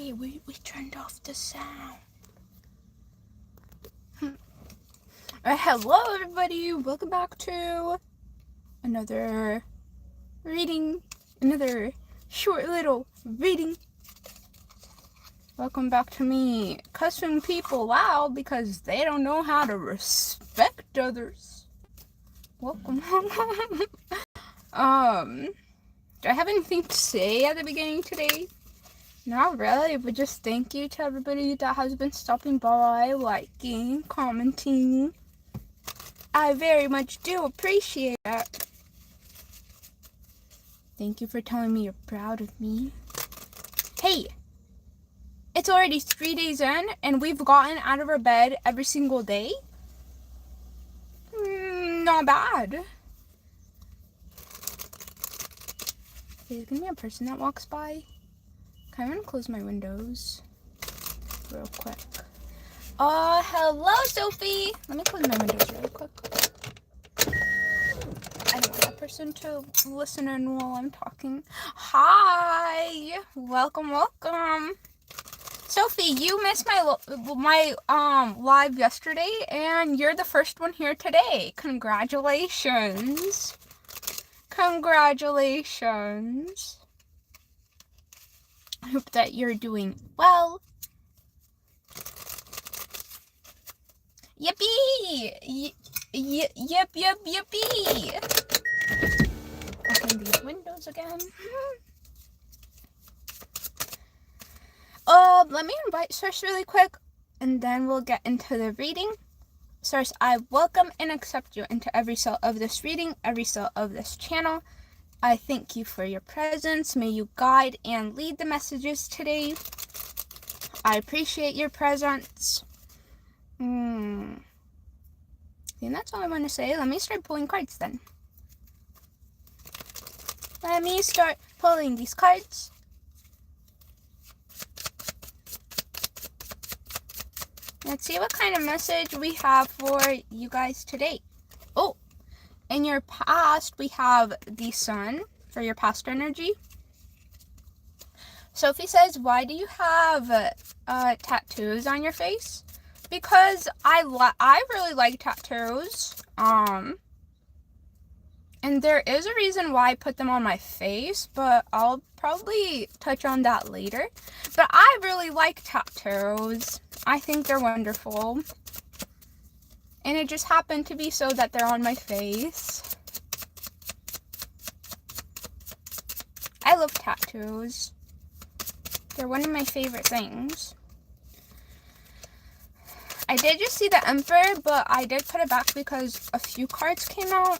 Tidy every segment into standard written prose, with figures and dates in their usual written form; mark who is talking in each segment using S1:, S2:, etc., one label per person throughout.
S1: Hey, we turned off the sound. Hello, everybody. Welcome back to another reading. Another short little reading. Welcome back to me cussing people out because they don't know how to respect others. Welcome. Do I have anything to say at the beginning today? Not really, but just thank you to everybody that has been stopping by, liking, commenting. I very much do appreciate it. Thank you for telling me you're proud of me. Hey, it's already 3 days in and we've gotten out of our bed every single day. Not bad. There's gonna be a person that walks by. I'm gonna close my windows real quick. Hello, Sophie. Let me close my windows really quick. I don't want that person to listen in while I'm talking. Hi, welcome. Sophie, you missed my live yesterday, and you're the first one here today. Congratulations. I hope that you're doing well. Yippee! Yippee! Open these windows again. Let me invite Source really quick, and then we'll get into the reading. Source, I welcome and accept you into every cell of this reading, every cell of this channel. I thank you for your presence. May you guide and lead the messages today. I appreciate your presence. I think that's all I want to say. Let me start pulling cards then. Let me start pulling these cards. Let's see what kind of message we have for you guys today. Oh, in your past, we have the Sun for your past energy. Sophie says, why do you have tattoos on your face? Because I really like tattoos. And there is a reason why I put them on my face, but I'll probably touch on that later. But I really like tattoos. I think they're wonderful. And it just happened to be so that they're on my face. I love tattoos. They're one of my favorite things. I did just see the Emperor, but I did put it back because a few cards came out.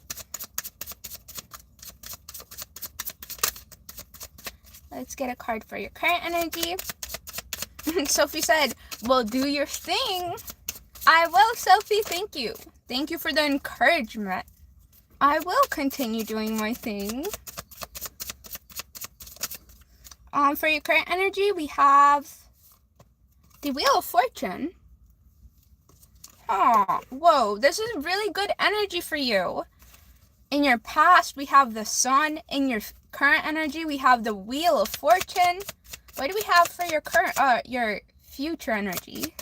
S1: Let's get a card for your current energy. Sophie said, well, do your thing. I will, Sophie. Thank you. Thank you for the encouragement. I will continue doing my thing. For your current energy, we have the Wheel of Fortune. Oh, whoa, this is really good energy for you. In your past, we have the Sun. In your current energy, we have the Wheel of Fortune. What do we have for your your future energy?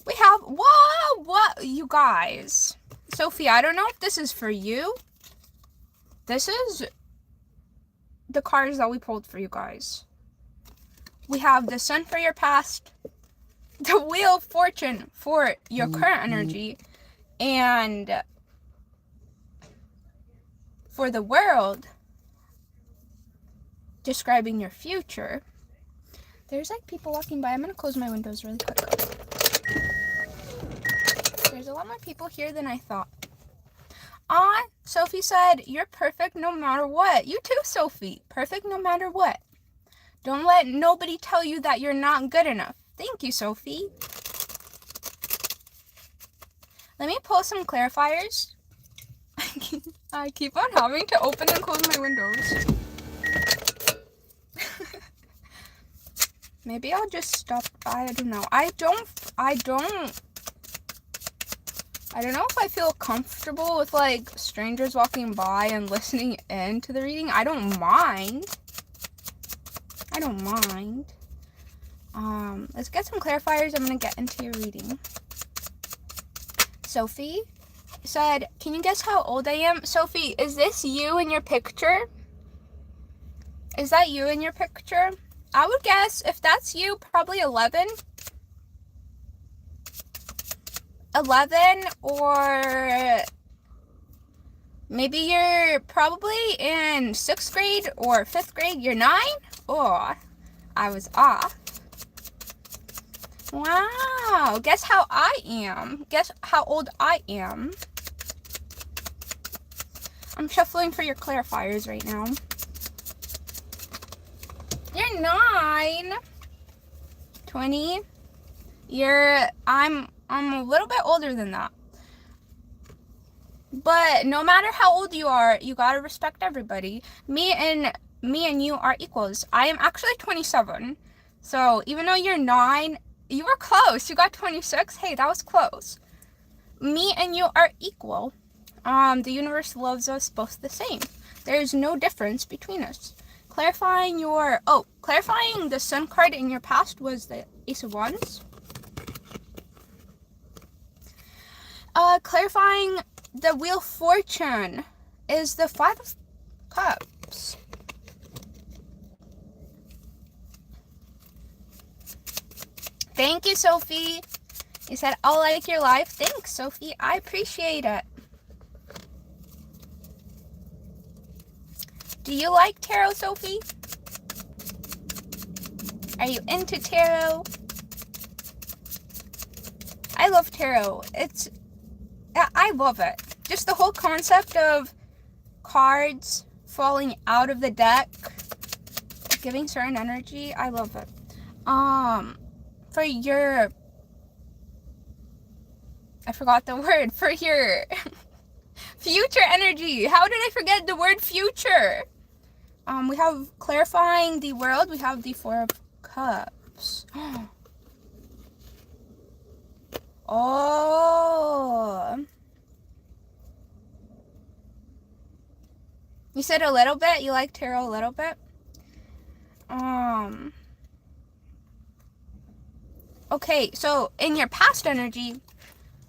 S1: We have, whoa, what, you guys. Sophie, I don't know if this is for you. This is the cards that we pulled for you guys. We have the Sun for your past, the Wheel of Fortune for your current energy, and for the World, describing your future. There's like people walking by. I'm gonna close my windows really quick. There's a lot more people here than I thought. Sophie said, you're perfect no matter what. You too, Sophie. Perfect no matter what. Don't let nobody tell you that you're not good enough. Thank you, Sophie. Let me pull some clarifiers. I keep on having to open and close my windows. Maybe I'll just stop. I don't know. I don't know if I feel comfortable with like strangers walking by and listening in to the reading. I don't mind. Let's get some clarifiers. I'm gonna get into your reading. Sophie said, can you guess how old I am? Sophie, is this you in your picture? Is that you in your picture? I would guess, if that's you, probably 11. 11, or maybe you're probably in 6th grade or 5th grade. You're 9? Oh, I was off. Wow, guess how I am. Guess how old I am. I'm shuffling for your clarifiers right now. You're 9. 20. I'm a little bit older than that. But no matter how old you are, you gotta respect everybody. Me and you are equals. I am actually 27. So even though you're 9, you were close. You got 26. Hey, that was close. Me and you are equal. The universe loves us both the same. There's no difference between us. Clarifying the Sun card in your past was the Ace of Wands. Clarifying the Wheel of Fortune is the 5 of Cups. Thank you, Sophie. You said, I'll like your life. Thanks, Sophie. I appreciate it. Do you like tarot, Sophie? Are you into tarot? I love tarot. I love it. Just the whole concept of cards falling out of the deck, giving certain energy. I love it. For your, I forgot the word, for your future energy. How did I forget the word future? We have clarifying the world. We have the 4 of Cups. Oh. You said a little bit? You like tarot a little bit? Okay, so in your past energy,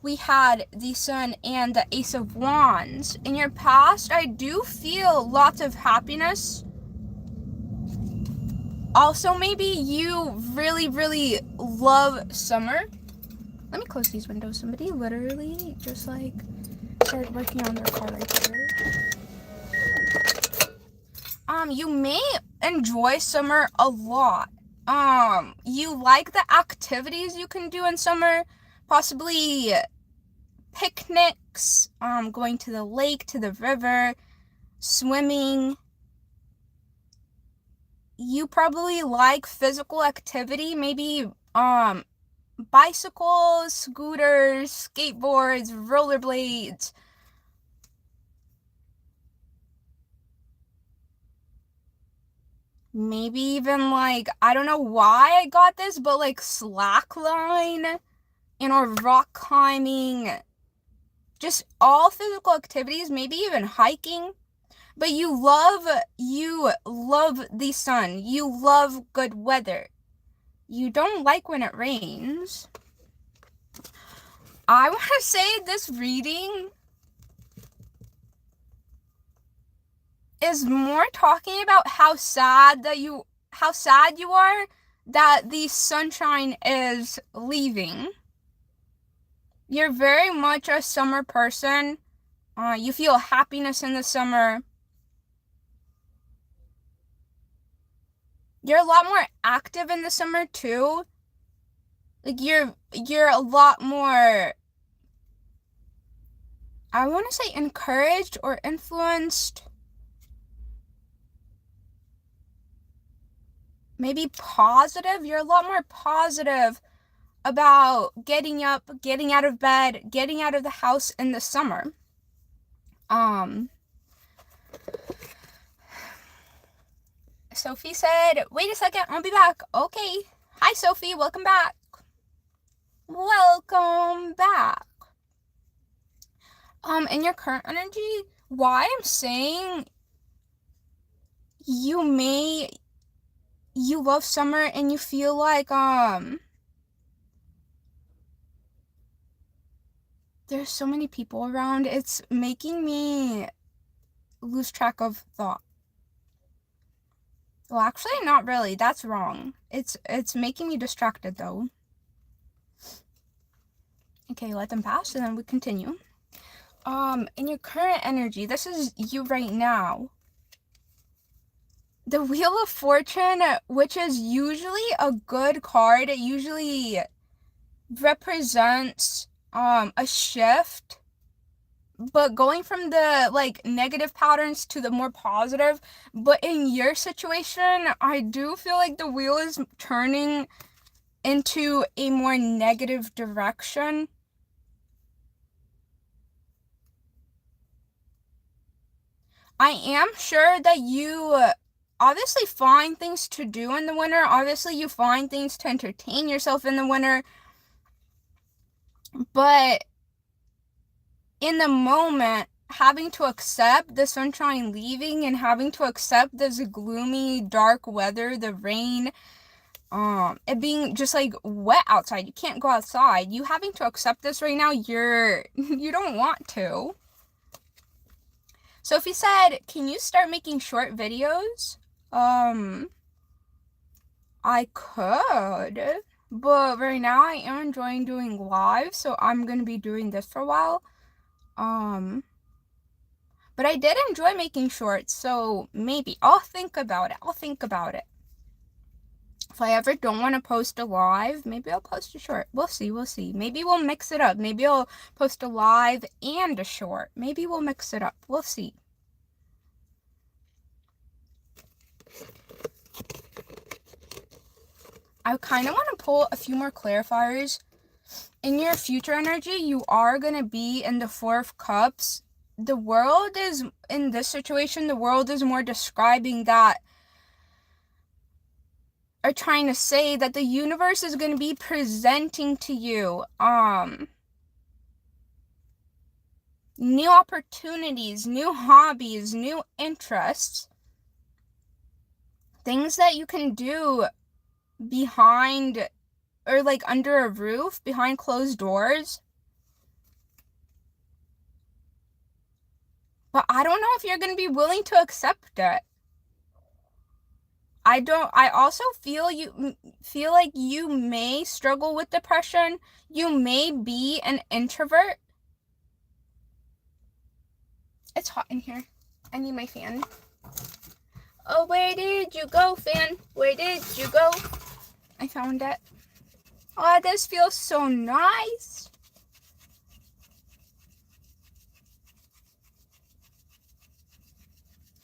S1: we had the Sun and the Ace of Wands. In your past, I do feel lots of happiness. Also, maybe you really, really love summer. Let me close these windows. Somebody literally just like started working on their car right here. You may enjoy summer a lot. You like the activities you can do in summer, possibly picnics, going to the lake, to the river, swimming. You probably like physical activity, maybe bicycles, scooters, skateboards, rollerblades. Maybe even like, I don't know why I got this, but like slackline, or rock climbing. Just all physical activities, maybe even hiking. But you love the sun. You love good weather. You don't like when it rains. I want to say this reading is more talking about how sad you are that the sunshine is leaving. You're very much a summer person. You feel happiness in the summer. You're a lot more active in the summer too. Like you're a lot more, I want to say, encouraged or influenced. Maybe positive. You're a lot more positive about getting up, getting out of bed, getting out of the house in the summer. Sophie said, wait a second, I'll be back. Okay. Hi, Sophie. Welcome back. Welcome back. In your current energy, why I'm saying you may you love summer and you feel like there's so many people around. It's making me lose track of thought. Well, actually, not really. That's wrong. It's making me distracted though. Okay, let them pass and then we continue. In your current energy, this is you right now. The Wheel of Fortune, which is usually a good card, it usually represents a shift, but going from the like negative patterns to the more positive. But in your situation, I do feel like the wheel is turning into a more negative direction. I am sure that you obviously find things to do in the winter. Obviously, you find things to entertain yourself in the winter. But in the moment, having to accept the sunshine leaving and having to accept this gloomy, dark weather, the rain, it being just like wet outside. You can't go outside. You having to accept this right now, you don't want to. So if he said, can you start making short videos? I could, but right now I am enjoying doing live, so I'm gonna be doing this for a while. But I did enjoy making shorts, so maybe I'll think about it. If I ever don't want to post a live, maybe I'll post a short. We'll see. Maybe we'll mix it up. Maybe I'll post a live and a short. Maybe we'll mix it up. We'll see. I kind of want to pull a few more clarifiers. In your future energy, you are going to be in the Four of Cups. The world is, in this situation, the world is more describing that, or trying to say that the universe is going to be presenting to you new opportunities, new hobbies, new interests, things that you can do behind or like under a roof, behind closed doors. But I don't know if you're going to be willing to accept it. I also feel like you may struggle with depression. You may be an introvert. It's hot in here. I need my fan. Oh, where did you go, fan? Where did you go? I found it. Oh, this feels so nice.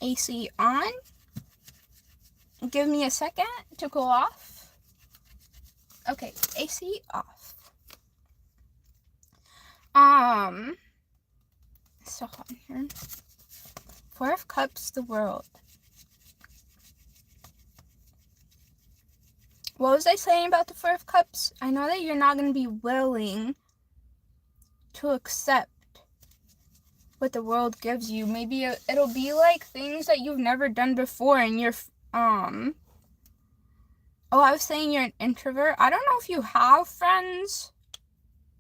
S1: AC on. Give me a second to cool off. Okay, AC off. It's so hot in here. Four of Cups, the world. What was I saying about the Four of Cups? I know that you're not going to be willing to accept what the world gives you. Maybe it'll be like things that you've never done before, and you're oh, I was saying you're an introvert. I don't know if you have friends,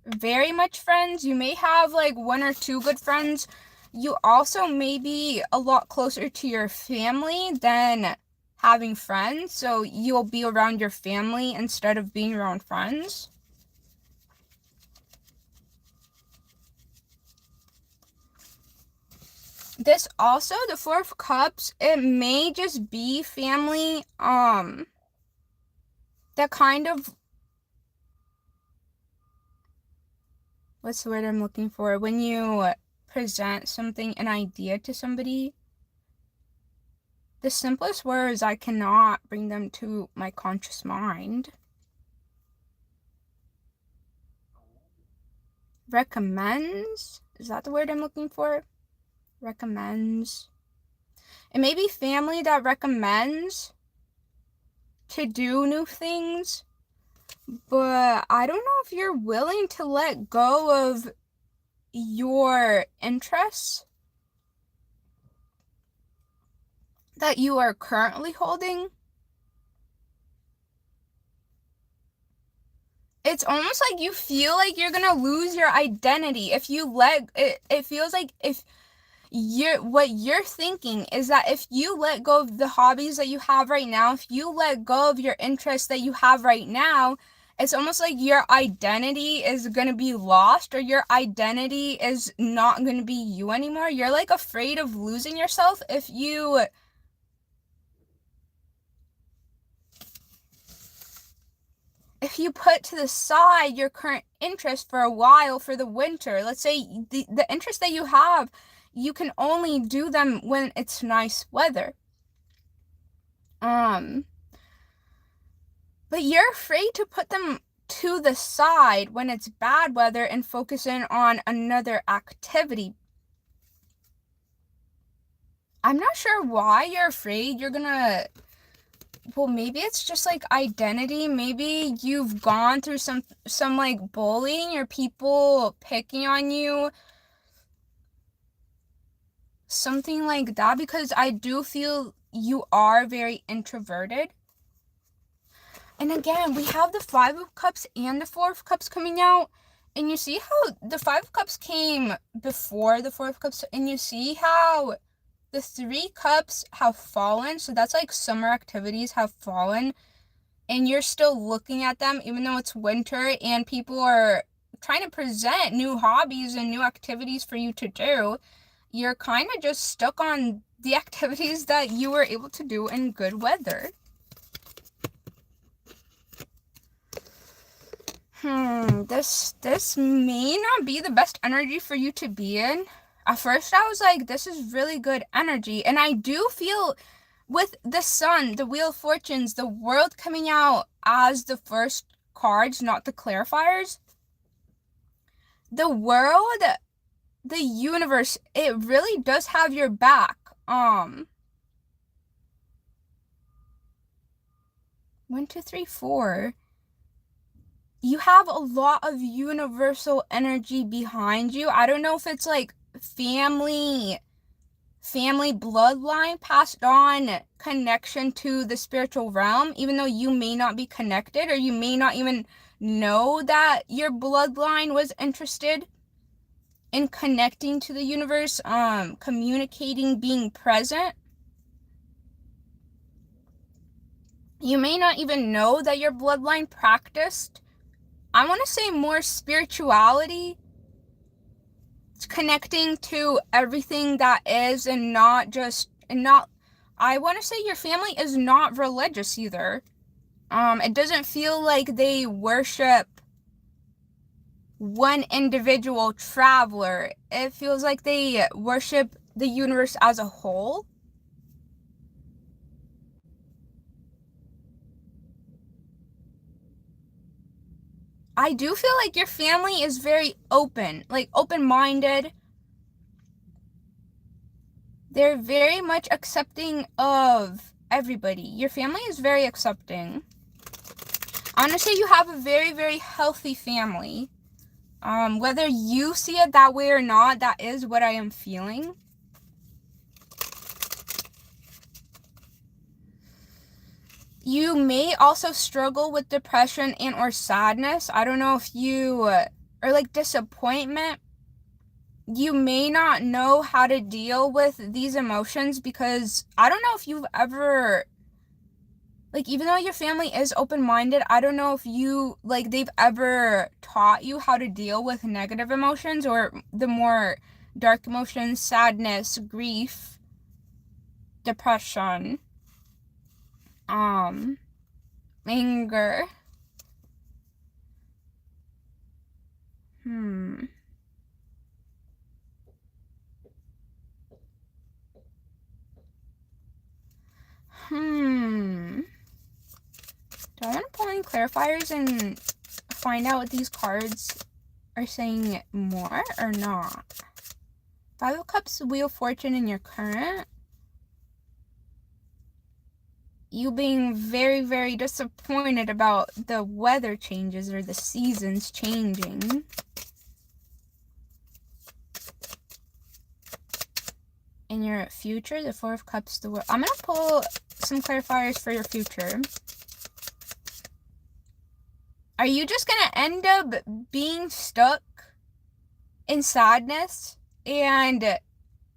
S1: very much friends. You may have like one or two good friends. You also may be a lot closer to your family than having friends, so you'll be around your family instead of being around friends. This also, the Four of Cups, it may just be family, that kind of, what's the word I'm looking for? When you present something, an idea to somebody, the simplest words, I cannot bring them to my conscious mind. Recommends? Is that the word I'm looking for? Recommends. It may be family that recommends to do new things, but I don't know if you're willing to let go of your interests that you are currently holding. it's almost like you feel like you're gonna lose your identity if you let it. It feels like if what you're thinking is that if you let go of the hobbies that you have right now, if you let go of your interests that you have right now, it's almost like your identity is going to be lost, or your identity is not going to be you anymore. You're like afraid of losing yourself if you put to the side your current interest for a while for the winter. Let's say the interest that you have, you can only do them when it's nice weather. But you're afraid to put them to the side when it's bad weather and focus in on another activity. I'm not sure why you're afraid you're gonna, well, maybe it's just like identity. Maybe you've gone through some like bullying or people picking on you. Something like that, because I do feel you are very introverted. And again, we have the Five of Cups and the Four of Cups coming out. And you see how the Five of Cups came before the Four of Cups. And you see how the Three Cups have fallen. So that's like summer activities have fallen. And you're still looking at them even though it's winter and people are trying to present new hobbies and new activities for you to do. You're kind of just stuck on the activities that you were able to do in good weather. This may not be the best energy for you to be in. At first I was like, this is really good energy. And I do feel with the Sun, the Wheel of Fortunes, the World coming out as the first cards, not the clarifiers. The world, the universe, it really does have your back. 1, 2, 3, 4. You have a lot of universal energy behind you. I don't know if it's like family bloodline passed on connection to the spiritual realm, even though you may not be connected, or you may not even know that your bloodline was interested in connecting to the universe, communicating, being present. You may not even know that your bloodline practiced, I want to say, more spirituality. It's connecting to everything that is, and not just, I want to say your family is not religious either. It doesn't feel like they worship one individual traveler. It feels like they worship the universe as a whole. I do feel like your family is very open, like open-minded. They're very much accepting of everybody. Your family is very accepting. Honestly, you have a very, very healthy family. Whether you see it that way or not, that is what I am feeling. You may also struggle with depression and or sadness. I don't know if you, or like disappointment. You may not know how to deal with these emotions, because I don't know if you've ever, like, even though your family is open-minded, I don't know if you, like, they've ever taught you how to deal with negative emotions, or the more dark emotions, sadness, grief, depression, anger. Do I want to pull any clarifiers and find out what these cards are saying more or not? Five of Cups, Wheel of Fortune in your current. You being very, very disappointed about the weather changes or the seasons changing. In your future, the Four of Cups, the World. I'm going to pull some clarifiers for your future. Are you just gonna end up being stuck in sadness and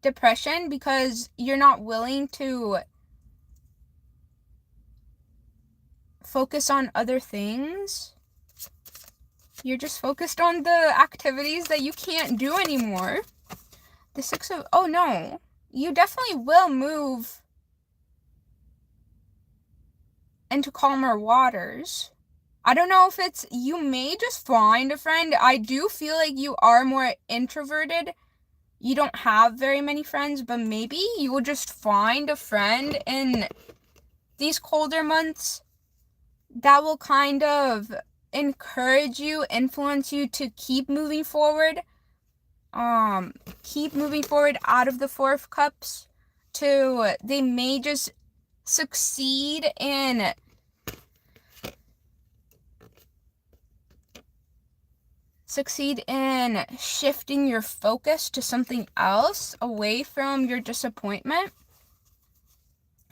S1: depression because you're not willing to focus on other things? You're just focused on the activities that you can't do anymore. The Six of... Oh, no. You definitely will move into calmer waters. I don't know if it's... You may just find a friend. I do feel like you are more introverted. You don't have very many friends, but maybe you will just find a friend in these colder months that will kind of encourage you, influence you to keep moving forward. Keep moving forward out of the Four of Cups to... They may just succeed in shifting your focus to something else away from your disappointment.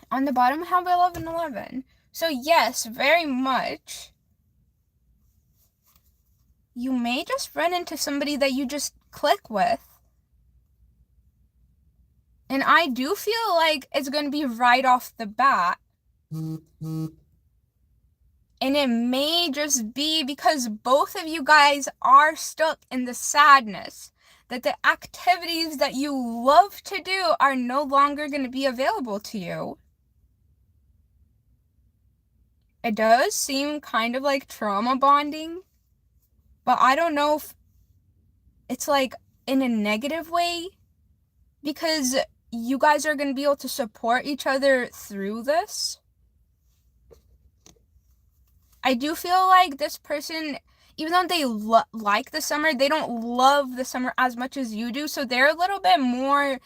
S1: On the bottom, we have 11-11. So yes, very much. You may just run into somebody that you just click with. And I do feel like it's going to be right off the bat. And it may just be because both of you guys are stuck in the sadness that the activities that you love to do are no longer going to be available to you. It does seem kind of like trauma bonding, but I don't know if it's like in a negative way, because you guys are going to be able to support each other through this. I do feel like this person, even though they like the summer, they don't love the summer as much as you do. So they're a little bit more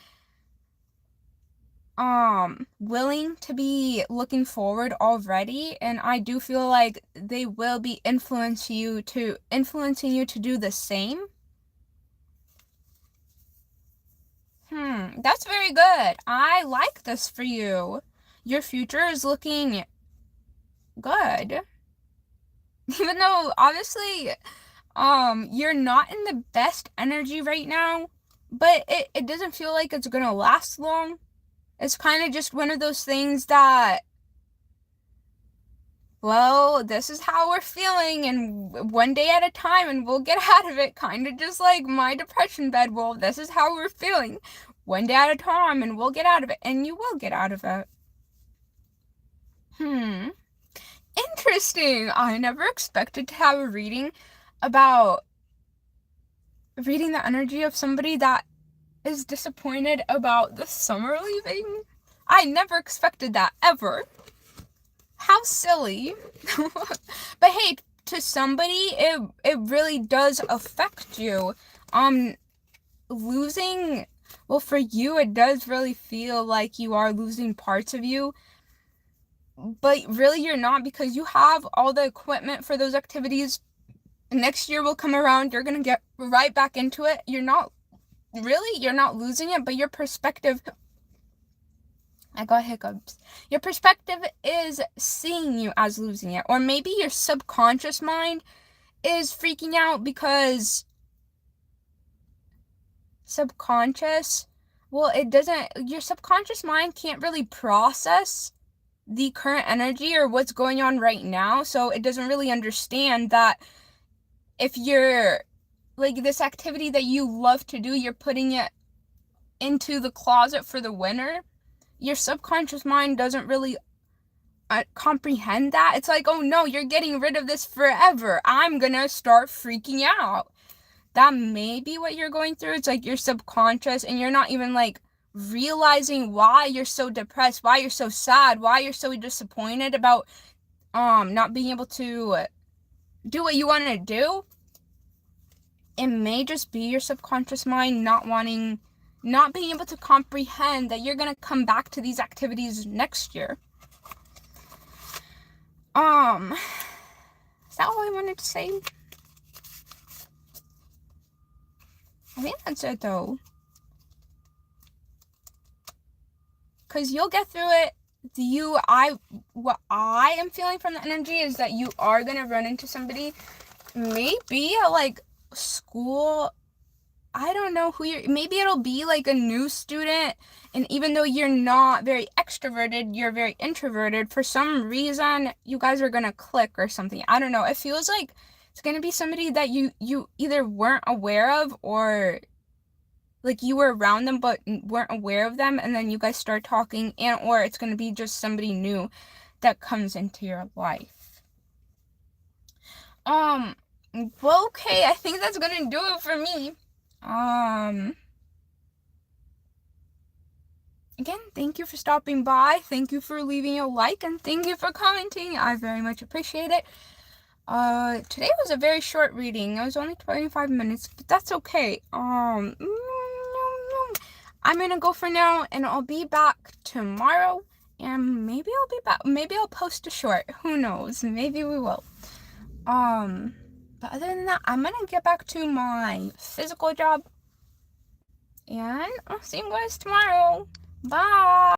S1: willing to be looking forward already. And I do feel like they will be influencing you to do the same. That's very good. I like this for you. Your future is looking good. Even though, obviously, you're not in the best energy right now, but it doesn't feel like it's gonna last long. It's kind of just one of those things that, well, this is how we're feeling, and one day at a time, and we'll get out of it. Kind of just like my depression bed. Well, this is how we're feeling. One day at a time, and we'll get out of it. And you will get out of it. Interesting. I never expected to have a reading about reading the energy of somebody that is disappointed about the summer leaving. I never expected that, ever. How silly. But hey, to somebody, it really does affect you. Losing, well, for you, it does really feel like you are losing parts of you. But really, you're not, because you have all the equipment for those activities. Next year will come around. You're going to get right back into it. You're not losing it, but your perspective... I got hiccups. Your perspective is seeing you as losing it. Or maybe your subconscious mind is freaking out because... your subconscious mind can't really process the current energy or what's going on right now, so it doesn't really understand that if you're like this activity that you love to do, you're putting it into the closet for the winter. Your subconscious mind doesn't really comprehend that. It's like, oh no, you're getting rid of this forever. I'm gonna start freaking out. That may be what you're going through. It's like your subconscious, and you're not even like realizing why you're so depressed, why you're so sad, why you're so disappointed about not being able to do what you want to do. It may just be your subconscious mind not being able to comprehend that you're gonna come back to these activities next year. Is that all I wanted to say? I think that's it, though. Because you'll get through it. what I am feeling from the energy is that you are gonna run into somebody, maybe at like school. I don't know who maybe it'll be like a new student, and even though you're not very extroverted, you're very introverted, for some reason you guys are gonna click or something. I don't know. It feels like it's gonna be somebody that you either weren't aware of, or like you were around them but weren't aware of them, and then you guys start talking, and or it's gonna be just somebody new that comes into your life. Well, okay, I think that's gonna do it for me. Again, thank you for stopping by. Thank you for leaving a like, and thank you for commenting. I very much appreciate it. Today was a very short reading. It was only 25 minutes, but that's okay. I'm gonna go for now, and I'll be back tomorrow, and maybe I'll be back. Maybe I'll post a short. Who knows? Maybe we will. But other than that, I'm gonna get back to my physical job, and I'll see you guys tomorrow. Bye.